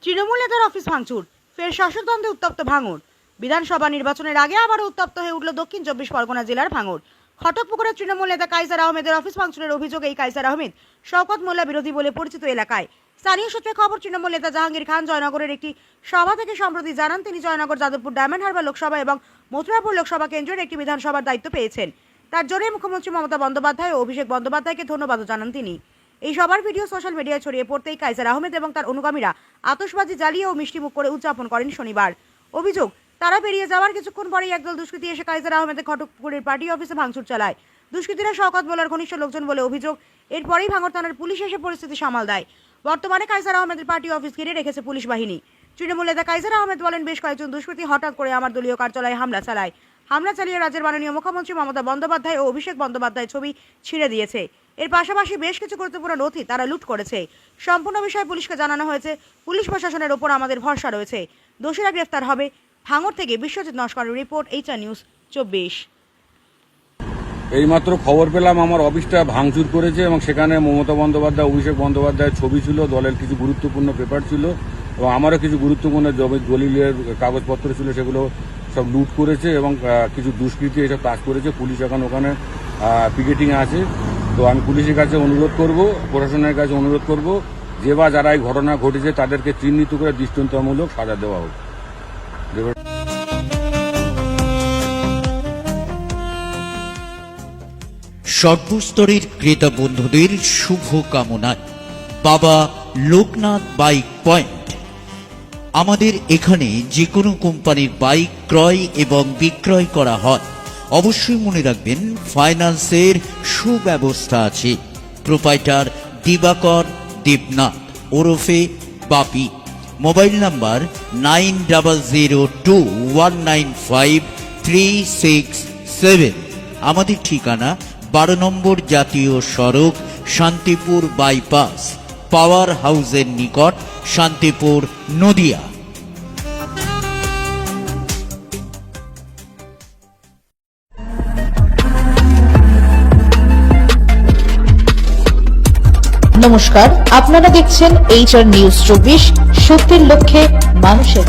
তৃণমূল নেতার অফিস ভাঙচুর, ফের শাসকদ্বন্দ্বে উত্তপ্ত ভাঙড়। বিধানসভা নির্বাচনের আগে আবারও উত্তপ্ত হয়ে উঠল দক্ষিণ 24 পরগনা জেলার ভাঙড়। খটকপুকুরের তৃণমূল নেতা কাইসার আহমেদের অফিস ভাঙচুরের অভিযোগ। এই কাইসার আহমেদ শওকত মোল্লা বিরোধী বলে পরিচিত এলাকায়। স্থানীয় সূত্রে খবর, তৃণমূল নেতা জাহাঙ্গীর খান জয়নগরের একটি সভা থেকে সম্প্রতি জানান তিনি জয়নগর, যাদবপুর, ডায়মন্ড হারবার লোকসভা এবং মথুরাপুর লোকসভা কেন্দ্রের একটি বিধানসভার দায়িত্ব পেয়েছেন। তার জোরে মুখ্যমন্ত্রী মমতা বন্দ্যোপাধ্যায় ও অভিষেক বন্দ্যোপাধ্যায়কে ধন্যবাদও জানান তিনি। এই সবার ভিডিও সোশ্যাল মিডিয়ায় ছড়িয়ে পড়তেই কাইসার আহমেদ এবং তার অনুগামীরা আতশবাজি জ্বালিয়ে ও মিষ্টিমুখ করে উদযাপন করেন শনিবার। অভিযোগ, তারা বেরিয়ে যাওয়ার কিছুক্ষণ পরেই একদল দুষ্কৃতী এসে কাইসার আহমেদের খটকপুকুরের পার্টি অফিসে ভাঙচুর চালায়। দুষ্কৃতীরা শওকত মোল্লার ঘনিষ্ঠ লোকজন বলে অভিযোগ। এরপরেই ভাঙড় থানার পুলিশ এসে পরিস্থিতি সামাল দেয়। বর্তমানে কাইসার আহমেদের পার্টি অফিস ঘিরে রেখেছে পুলিশ বাহিনী। তৃণমূল নেতা কাইসার আহমেদ বলেন, বেশ কয়েকজন দুষ্কৃতী হঠাৎ করে আমার দলীয় কার্যালয়ে হামলা চালিয়ে রাজ্যের মাননীয় মুখ্যমন্ত্রী মমতা বন্দ্যোপাধ্যায় ও অভিষেক বন্দ্যোপাধ্যায় ছবি ছিঁড়ে দিয়েছে। এর পাশাপাশি বেশ কিছু গুরুত্বপূর্ণ নথি তারা লুট করেছে। সম্পূর্ণ বিষয় পুলিশকে জানানো হয়েছে। পুলিশ প্রশাসনের ওপর আমাদের ভরসা রয়েছে। দোষীরা গ্রেফতার হবে। ভাঙড় থেকে বিশ্বজিৎ নস্করের রিপোর্ট, HR নিউজ 24। এইমাত্র খবর পেলাম আমার অফিসটা ভাঙচুর করেছে এবং সেখানে মমতা বন্দ্যোপাধ্যায়, অভিষেক বন্দ্যোপাধ্যায়ের ছবি ছিল, দলের কিছু গুরুত্বপূর্ণ পেপার ছিল এবং আমারও কিছু গুরুত্বপূর্ণ দলিলের কাগজপত্র ছিল, সেগুলো সব লুট করেছে এবং কিছু দুষ্কৃতী এসব কাজ করেছে। পুলিশ এখন ওখানে পিকেটিং আছে। তো আমি পুলিশের কাছে অনুরোধ করব, প্রশাসনের কাছে অনুরোধ করব, যে বা যারা এই ঘটনা ঘটেছে তাদেরকে চিহ্নিত করে দৃষ্টান্তমূলক সাজা দেওয়া হোক। সর্বস্তরের ক্রেতা বন্ধুদের শুভ কামনায় বাবা লোকনাথ বাইক পয়েন্ট। আমাদের এখানে যে কোনো কোম্পানির বাইক ক্রয় এবং বিক্রয় করা হয়। অবশ্যই মনে রাখবেন, ফাইন্যান্সের সুব্যবস্থা আছে। প্রোপাইটার দিবাকর দেবনাথ ওরফে বাপি। Mobile number 9002195367। আমাদের ঠিকানা 12 নম্বর জাতীয় সড়ক, শান্তিপুর বাইপাস, পাওয়ার হাউসের নিকট, শান্তিপুর, নদিয়া। নমস্কার, আপনারা দেখছেন HR নিউজ 24, সত্যের লক্ষ্যে মানুষের